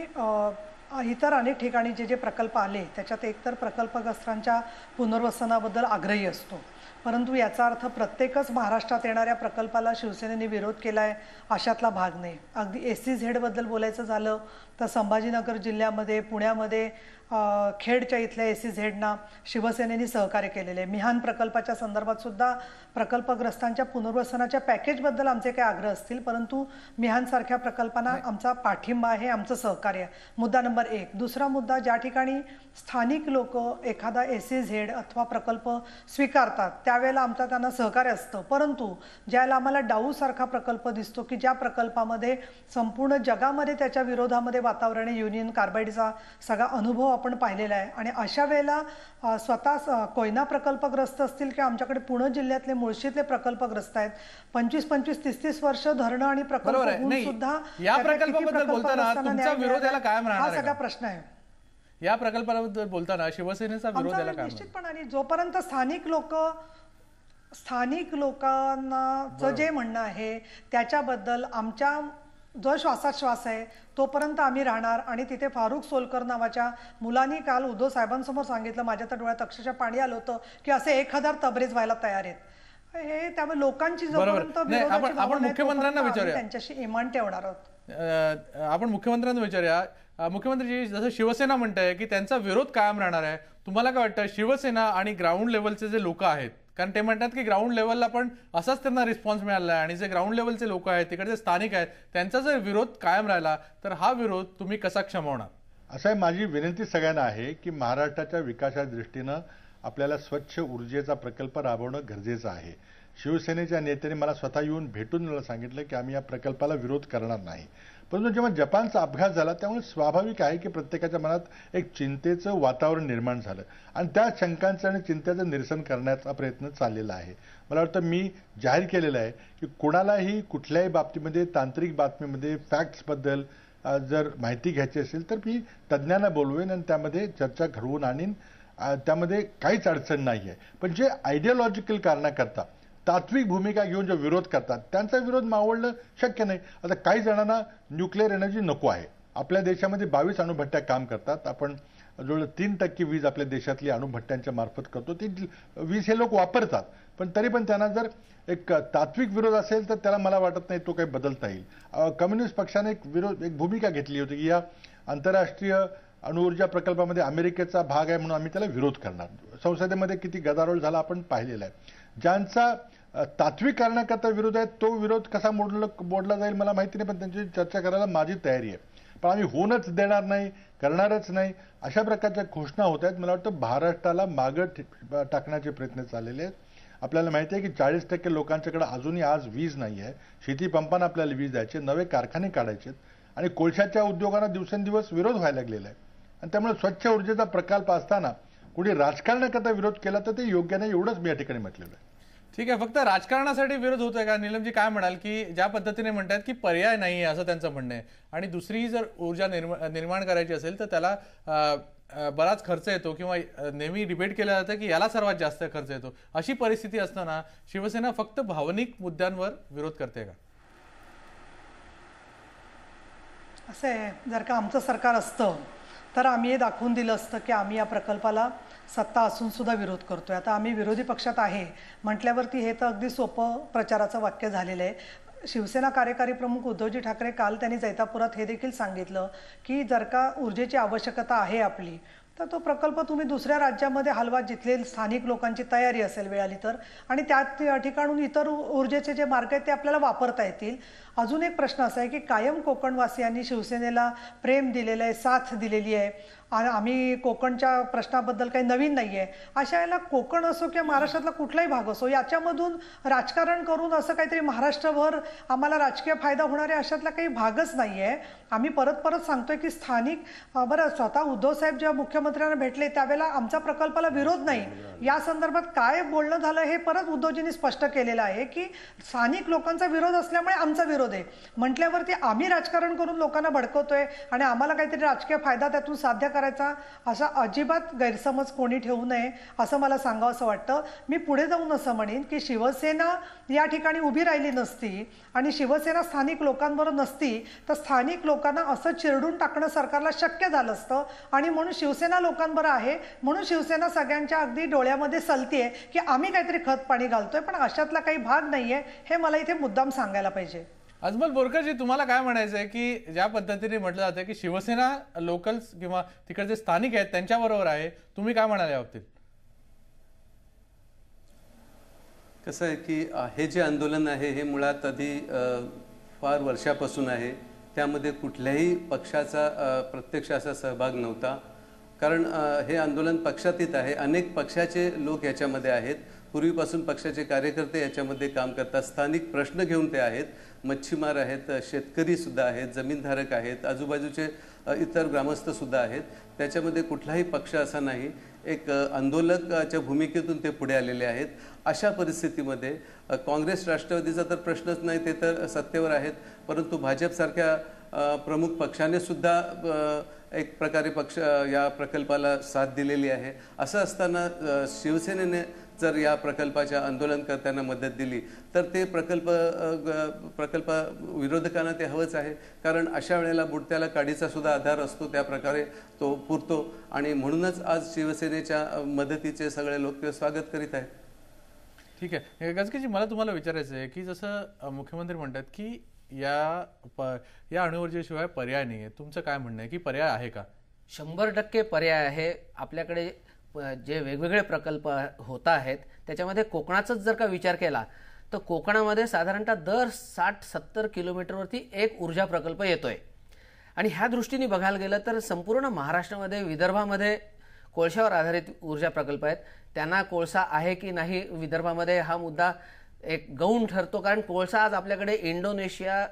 इतर अनेक ठिकाणी जे प्रकल्प आले त्याच्यात एकतर प्रकल्पग्रस्तांच्या पुनर्वसनाबद्दल आग्रही असतो, परंतु याचा अर्थ प्रत्येकच महाराष्ट्रात येणाऱ्या प्रकल्पाला शिवसेनेने विरोध केलाय अशातला भाग नाही. अगदी SEZ बद्दल बोलायचं झालं तर संभाजीनगर जिल्ह्यामध्ये, पुण्यामध्ये खेडच्या इथल्या SEZना शिवसेनेने सहकार्य केलेले आहे. मिहान प्रकल्पाच्या संदर्भात सुद्धा प्रकल्पग्रस्तांच्या पुनर्वसनाच्या पॅकेजबद्दल आमचे काही आग्रह असतील, परंतु मिहानसारख्या प्रकल्पांना आमचा पाठिंबा आहे, आमचं सहकार्य आहे. मुद्दा नंबर 1. दुसरा मुद्दा, ज्या ठिकाणी स्थानिक लोक एखादा SEZ अथवा प्रकल्प स्वीकारतात त्यावेळेला आमचा त्यांना सहकार्य असतं, परंतु ज्याला आम्हाला डाऊसारखा प्रकल्प दिसतो की ज्या प्रकल्पामध्ये संपूर्ण जगामध्ये त्याच्या विरोधामध्ये वातावरण युनियन कार्बाईडचा सगळा अनुभव आपण पाहिलेला आहे आणि अशा वेळेला स्वतः कोयना प्रकल्पग्रस्त असतील किंवा आमच्याकडे पुणे जिल्ह्यातले मुळशीतले प्रकल्पग्रस्त आहेत. 25-30 वर्ष धरणं आणि प्रकल्प होऊन सुद्धा या प्रकल्पाबद्दल बोलताना तुमचा विरोध याला कायम राहणार हा सगळा प्रश्न आहे. या प्रकल्पाबद्दल बोलताना शिवसेनेचा विरोध याला कायम निश्चितपणे जोपर्यंत स्थानिक लोकांचं जे म्हणणं आहे त्याच्याबद्दल आमच्या जो श्वासाश्वास आहे तोपर्यंत आम्ही राहणार. आणि तिथे फारुख सोलकर नावाच्या मुलांनी काल उद्धव साहेबांसमोर सांगितलं, माझ्या तर डोळ्यात अक्षरशः पाणी आलं होतं की असे 1000 तबरेज व्हायला तयार आहेत. हे त्यामुळे लोकांची जोपर्यंत आपण मुख्यमंत्र्यांना विचारूया, त्यांच्याशी इमान ठेवणार आहोत. आपण मुख्यमंत्र्यांना विचारूया. मुख्यमंत्रीजी, जसं शिवसेना म्हणताय की त्यांचा विरोध कायम राहणार आहे, तुम्हाला काय वाटतं शिवसेना आणि ग्राउंड लेवलचे जे लोक आहेत, कारण ते म्हणतात की ग्राउंड लेवलला पण असाच त्यांना रिस्पॉन्स मिळाला आहे आणि जे ग्राउंड लेवलचे लोक आहेत तिकडचे स्थानिक आहेत त्यांचा जर विरोध कायम राहिला तर हा विरोध तुम्ही कसा क्षमवणार? असं आहे, माझी विनंती सगळ्यांना आहे की महाराष्ट्राच्या विकासाच्या दृष्टीनं आपल्याला स्वच्छ ऊर्जेचा प्रकल्प राबवणं गरजेचं आहे. शिवसेनेच्या नेत्यांनी मला स्वतः येऊन भेटून मला सांगितलं की आम्ही या प्रकल्पाला विरोध करणार नाही. परंतु जेव्हा जपानचा अपघात झाला त्यामुळे स्वाभाविक आहे की प्रत्येकाच्या मनात एक चिंतेचं वातावरण निर्माण झालं आणि त्या शंकांचं आणि चिंतेचं निरसन करण्याचा प्रयत्न चाललेला आहे. मला वाटतं मी जाहीर केलेलं आहे की कोणालाही कुठल्याही बाबतीमध्ये तांत्रिक बातमीमध्ये फॅक्ट्सबद्दल जर माहिती घ्यायची असेल तर मी तज्ज्ञांना बोलवेन आणि त्यामध्ये चर्चा घडवून आणीन. त्यामध्ये काहीच अडचण नाही आहे. पण जे आयडियोलॉजिकल कारणाकरता तात्विक भूमिका घेऊन जो विरोध करतात त्यांचा विरोध मावळणं शक्य नाही. आता काही जणांना न्यूक्लिअर एनर्जी नको आहे. आपल्या देशामध्ये 22 अणुभट्ट्या काम करतात. आपण जवळ 3% वीज आपल्या देशातली अणुभट्ट्यांच्या मार्फत करतो. ती वीज हे लोक वापरतात. पण तरी पण त्यांना जर एक तात्विक विरोध असेल तर त्याला मला वाटत नाही तो काही बदलता येईल. कम्युनिस्ट पक्षाने एक भूमिका घेतली होती की या आंतरराष्ट्रीय अणुऊर्जा प्रकल्पामध्ये अमेरिकेचा भाग आहे म्हणून आम्ही त्याला विरोध करणार. संसदेमध्ये किती गदारोळ झाला आपण पाहिलेला आहे. ज्यांचा तात्विक कारणाकरता विरोध आहे तो विरोध कसा मोडला जाईल मला माहिती नाही. पण त्यांची चर्चा करायला माझी तयारी आहे. पण आम्ही होऊनच देणार नाही, करणारच नाही अशा प्रकारच्या घोषणा होत आहेत. मला वाटतं महाराष्ट्राला मागं टाकण्याचे प्रयत्न चाललेले आहेत. आपल्याला माहिती आहे की 40% लोकांच्याकडे अजूनही आज वीज नाही आहे. शेती पंपांना आपल्याला वीज द्यायची, नवे कारखाने काढायचे आणि कोळशाच्या उद्योगांना दिवसेंदिवस विरोध व्हायला लागलेला आहे. आणि त्यामुळे स्वच्छ ऊर्जेचा प्रकल्प असताना कुणी राजकारणाकरता विरोध केला तर ते योग्य नाही एवढंच मी या ठिकाणी म्हटलेलं आहे. ठीक आहे, फक्त राजकारणासाठी विरोध होतोय का? नीलमजी काय म्हणाल की ज्या पद्धतीने म्हणतात की पर्याय नाही आहे असं त्यांचं म्हणणं आहे आणि दुसरी जर ऊर्जा निर्माण करायची असेल तर त्याला बराच खर्च येतो किंवा नेहमी डिबेट केलं जातं की याला सर्वात जास्त खर्च येतो. अशी परिस्थिती असताना शिवसेना फक्त भावनिक मुद्द्यांवर विरोध करते का? असं आहे, जर का आमचं सरकार असतं तर आम्ही हे दाखवून दिलं असतं की आम्ही या प्रकल्पाला सत्ता असून सुद्धा विरोध करतोय. आता आम्ही विरोधी पक्षात आहे म्हटल्यावरती हे तर अगदी सोपं प्रचाराचं वाक्य झालेलं आहे. शिवसेना कार्यकारी प्रमुख उद्धवजी ठाकरे काल त्यांनी जैतापुरात हे देखील सांगितलं की जर का ऊर्जेची आवश्यकता आहे आपली तर तो प्रकल्प तुम्ही दुसऱ्या राज्यामध्ये हलवा जिथले स्थानिक लोकांची तयारी असेल मिळाली तर, आणि त्या ठिकाणून इतर ऊर्जेचे जे मार्ग आहेत ते आपल्याला वापरता येतील. अजून एक प्रश्न असा आहे की कायम कोकणवासियांनी शिवसेनेला प्रेम दिलेलं आहे, साथ दिलेली आहे आणि आम्ही कोकणच्या प्रश्नाबद्दल काही नवीन नाही आहे. अशा याला कोकण असो किंवा महाराष्ट्रातला कुठलाही भाग असो याच्यामधून राजकारण करून असं काहीतरी महाराष्ट्रभर आम्हाला राजकीय फायदा होणार आहे अशातला काही भागच नाही आहे. आम्ही परत परत सांगतोय की स्थानिक बरं स्वतः उद्धवसाहेब जेव्हा मुख्यमंत्र्यांना भेटले त्यावेळेला आमच्या प्रकल्पाला विरोध नाही या संदर्भात काय बोलणं झालं हे परत उद्धवजींनी स्पष्ट केलेलं आहे की स्थानिक लोकांचा विरोध असल्यामुळे आमचा विरोध आहे म्हटल्यावरती आम्ही राजकारण करून लोकांना भडकवतोय आणि आम्हाला काहीतरी राजकीय फायदा त्यातून साध्य करायचा असा अजिबात गैरसमज कोणी ठेवू नये असं मला सांगावं असं वाटतं. मी पुढे जाऊन असं म्हणेन की शिवसेना या ठिकाणी उभी राहिली नसती आणि शिवसेना स्थानिक लोकांबरोबर नसती तर स्थानिक लोकांना असं चिरडून टाकणं सरकारला शक्य झालं असतं. आणि म्हणून शिवसेना लोकांबरोबर आहे म्हणून शिवसेना सगळ्यांच्या अगदी डोळ्यामध्ये सलतीये की आम्ही काहीतरी खत पाणी घालतोय, पण अशातला काही भाग नाहीये हे मला इथे मुद्दाम सांगायला पाहिजे. अजमल बोरकरजी, तुम्हाला काय म्हणायचं आहे की ज्या पद्धतीने म्हटलं जातं की शिवसेना लोकल्स किंवा तिकडचे स्थानिक आहेत त्यांच्याबरोबर आहे, तुम्ही काय म्हणाल या बाबतीत? कसं आहे की हे जे आंदोलन आहे हे मुळात आधी फार वर्षापासून आहे. त्यामध्ये कुठल्याही पक्षाचा प्रत्यक्ष असा सहभाग नव्हता. कारण हे आंदोलन पक्षातीत आहे. अनेक पक्षाचे लोक याच्यामध्ये आहेत. पूर्वीपासून पक्षाचे कार्यकर्ते याच्यामध्ये काम करतात. स्थानिक प्रश्न घेऊन ते आहेत. मच्छीमार आहेत, शेतकरीसुद्धा आहेत, जमीनधारक आहेत, आजूबाजूचे इतर ग्रामस्थसुद्धा आहेत. त्याच्यामध्ये कुठलाही पक्ष असा नाही. एक आंदोलकाच्या भूमिकेतून ते पुढे आलेले आहेत. अशा परिस्थितीमध्ये काँग्रेस राष्ट्रवादीचा तर प्रश्नच नाही, ते तर सत्तेवर आहेत. परंतु भाजपसारख्या प्रमुख पक्षाने सुद्धा एक प्रकारे पक्ष या प्रकल्पाला साथ दिलेली आहे. असं असताना शिवसेनेने जर या प्रकल्पाच्या आंदोलनकर्त्यांना मदत दिली तर ते प्रकल्प विरोधकांना ते हवंच आहे. कारण अशा वेळेला बुडत्याला काडीचा सुद्धा आधार असतो, त्या प्रकारे तो पुरतो. आणि म्हणूनच आज शिवसेनेच्या मदतीचे सगळे लोक स्वागत करीत आहेत. ठीक आहे गजकेजी, मला तुम्हाला विचारायचं आहे की जसं मुख्यमंत्री म्हणतात की या अणुऊर्जेशिवाय पर्याय नाही आहे, तुमचं काय म्हणणं आहे की पर्याय आहे का? 100% पर्याय आहे. आपल्याकडे जे वेगवेगळे प्रकल्प होत आहेत त्याच्यामध्ये कोकणाचाच जर का विचार केला तर कोकणामध्ये साधारणतः दर 60-70 किलोमीटरवरती एक ऊर्जा प्रकल्प येतोय. आणि ह्या दृष्टीने बघायला गेलं तर संपूर्ण महाराष्ट्रामध्ये विदर्भामध्ये कोळशावर आधारित ऊर्जा प्रकल्प आहेत. त्यांना कोळसा आहे की नाही विदर्भामध्ये हा मुद्दा एक गौण ठरतो, कारण कोळसा आज आपल्याकडे इंडोनेशिया,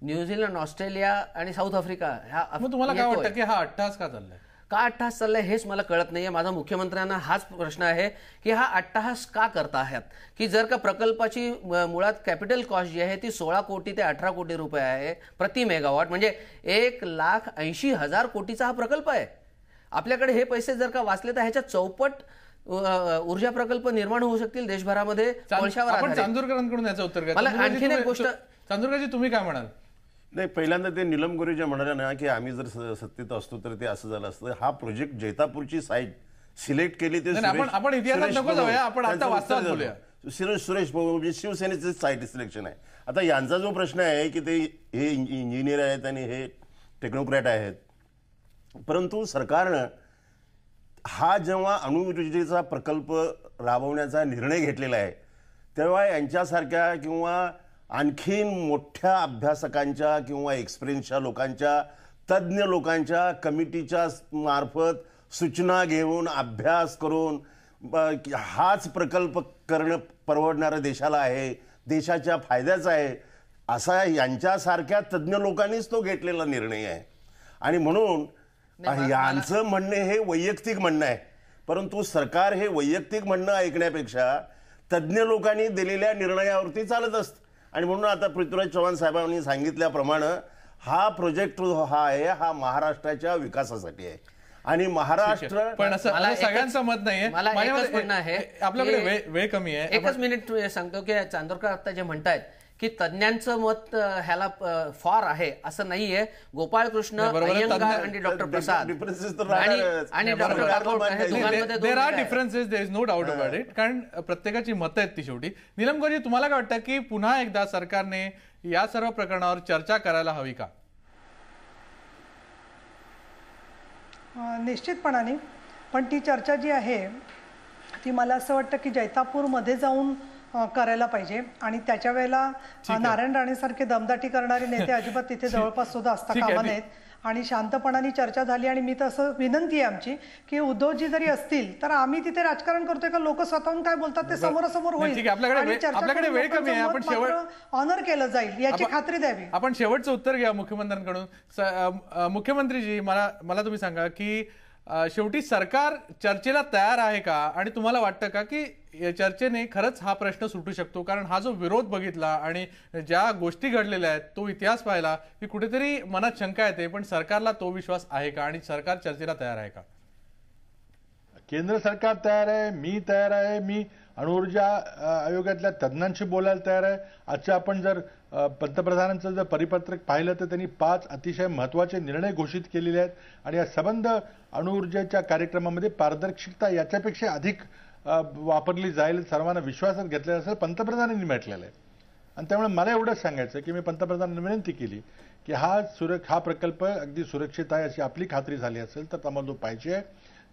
न्यूझीलंड, ऑस्ट्रेलिया आणि साऊथ आफ्रिका ह्या मग तुम्हाला काय येतोय. वाटतं की हा अट्टहास का चाललाय? का अट्टहास चाललाय हेच मला कळत नाहीये. माझा मुख्यमंत्र्यांना हाच प्रश्न आहे की हा अट्टहास का करता आहात, की जर का प्रकल्पाची मुळात कॅपिटल कॉस्ट जी आहे ती 16 कोटी ते 18 कोटी रुपये आहे प्रति मेगावॉट, म्हणजे 1,80,000 कोटीचा हा प्रकल्प आहे. आपल्याकडे हे पैसे जर का वाचले तर ह्याच्या चौपट ऊर्जा प्रकल्प निर्माण होऊ शकतील देशभरामध्ये कोळशावर आपण आधारित. चांदूरकरांकडून याचं उत्तर घ्या. मला आणखीन एक गोष्ट, चांदूरकरजी तुम्ही काय म्हणाल? नाही, पहिल्यांदा ते नीलम गोरे ज्या म्हणाल्या ना की आम्ही जर सत्तेत असतो तर ते असं झालं असतं. हा प्रोजेक्ट जैतापूरची साईट सिलेक्ट केली ते आपण इतिहासात नको जाऊया, आपण आता वास्तवात बोलूया. सुरेश प्रभू म्हणजे शिवसेनेचे साईट सिलेक्शन आहे. आता यांचा जो प्रश्न आहे की ते हे इंजिनियर आहेत आणि हे टेक्नोक्रॅट आहेत, परंतु सरकारनं हा जेव्हा अणुऊर्जेचा प्रकल्प राबवण्याचा निर्णय घेतलेला आहे तेव्हा यांच्यासारख्या किंवा आणखीन मोठ्या अभ्यासकांच्या किंवा एक्सपिरियन्सच्या लोकांच्या, तज्ज्ञ लोकांच्या कमिटीच्या मार्फत सूचना घेऊन अभ्यास करून हाच प्रकल्प करणं परवडणारा देशाला आहे, देशाच्या फायद्याचा आहे, असा यांच्यासारख्या तज्ज्ञ लोकांनीच तो घेतलेला निर्णय आहे. आणि म्हणून यांचं म्हणणे हे वैयक्तिक म्हणणं आहे, परंतु सरकार हे वैयक्तिक म्हणणं ऐकण्यापेक्षा तज्ज्ञ लोकांनी दिलेल्या निर्णयावरती चालत असतं. आणि म्हणून आता पृथ्वीराज चव्हाण साहेबांनी सांगितल्याप्रमाणे हा प्रोजेक्ट हा आहे हा महाराष्ट्राच्या विकासासाठी आहे आणि महाराष्ट्र. पण असं सगळ्यांचं मत नाहीये. मला एकच म्हणणं आहे, आपल्याकडे वेळ कमी आहे. एकच मिनिट सांगतो की चांदोरकर आता जे म्हणतायत की तज्ञांचं मत ह्याला फॉर आहे असं नाहीये. गोपाळ कृष्ण अय्यंगार आणि डॉक्टर प्रसाद आणि डॉक्टर राठोड हे दोघांमध्ये there are differences, there is no doubt about it, कारण प्रत्येकाची मतं आहेत ती शेवटी. नीलम गोरे, तुम्हाला काय वाटतं की पुन्हा एकदा सरकारने या सर्व प्रकरणावर चर्चा करायला हवी का? निश्चितपणाने, पण ती चर्चा जी आहे ती मला असं वाटतं की जैतापूरमध्ये जाऊन करायला पाहिजे. आणि त्याच्या वेळेला नारायण राणेसारखे दमदाटी करणारे नेते अजिबात तिथे जवळपास सुद्धा असता कामा नयेत आणि शांतपणाने चर्चा झाली. आणि मी तर असं विनंती आहे आमची की उद्धवजी जरी असतील तर आम्ही तिथे राजकारण करतोय का लोक स्वतःहून काय बोलतात ते समोरासमोर होईल, आपल्याकडे वेळ कमी आहे. आपण शेवट ऑनर केलं जाईल याची खात्री द्यावी. आपण शेवटचं उत्तर घ्या मुख्यमंत्र्यांकडून. मुख्यमंत्रीजी, मला तुम्ही सांगा की शेवटी सरकार चर्चेला तयार आहे का, आणि तुम्हाला वाटतं का की चर्चेने खरंच हा प्रश्न सुटू शकतो? कारण हा जो विरोध बघितला आणि ज्या गोष्टी घडलेल्या आहेत तो इतिहास पाहिला की कुठेतरी मनात शंका येते, पण सरकारला तो विश्वास आहे का आणि सरकार चर्चेला तयार आहे का? केंद्र सरकार तयार आहे, मी तयार आहे, मी अणुऊर्जा आयोगातल्या तज्ज्ञांशी बोलायला तयार आहे. आजच्या आपण जर पंतप्रधानांचं जर परिपत्रक पाहिलं तर त्यांनी 5 अतिशय महत्त्वाचे निर्णय घोषित केलेले आहेत आणि या संबंध अणुऊर्जेच्या कार्यक्रमामध्ये पारदर्शकता याच्यापेक्षा अधिक वापरली जाईल, सर्वांना विश्वासात घेतलेला असेल, पंतप्रधानांनी म्हटलेलं आहे. आणि त्यामुळे मला एवढंच सांगायचं की मी पंतप्रधानांना विनंती केली की हा प्रकल्प अगदी सुरक्षित आहे अशी आपली खात्री झाली असेल तर आम्हाला तो पाहिजे आहे,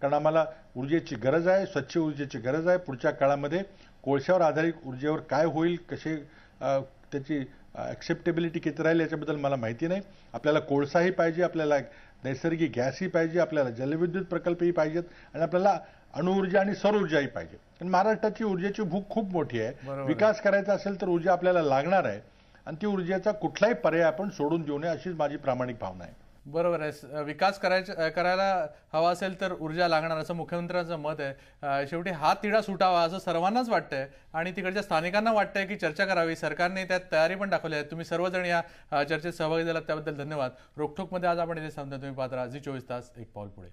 कारण आम्हाला ऊर्जेची गरज आहे, स्वच्छ ऊर्जेची गरज आहे. पुढच्या काळामध्ये कोळशावर आधारित ऊर्जेवर काय होईल, कसे त्याची ॲक्सेप्टेबिलिटी किती राहील याच्याबद्दल मला माहिती नाही. आपल्याला कोळसाही पाहिजे, आपल्याला नैसर्गिक गॅसही पाहिजे, आपल्याला जलविद्युत प्रकल्पही पाहिजेत आणि आपल्याला अणुऊर्जा आणि सौर ऊर्जाही पाहिजे. कारण महाराष्ट्राची ऊर्जेची भूक खूप मोठी आहे. विकास करायचा असेल तर ऊर्जा आपल्याला लागणार आहे आणि ती ऊर्जेचा कुठलाही पर्याय आपण सोडून देऊ नये अशीच माझी प्रामाणिक भावना आहे. बरोबर आहे. विकास करायला हवा असेल तर ऊर्जा लागणार असं मुख्यमंत्र्यांचं मत आहे. शेवटी हा तिढा सुटावा असं सर्वांनाच वाटतंय आणि तिकडच्या स्थानिकांना वाटतंय की चर्चा करावी. सरकारने त्यात तयारी पण दाखवली आहे. तुम्ही सर्वजण या चर्चेत सहभागी झालात त्याबद्दल धन्यवाद. रोखोकमध्ये आज आपण इथे थांबतोय. तुम्ही पाहत राहा झी 24 तास, एक पाऊल पुढे.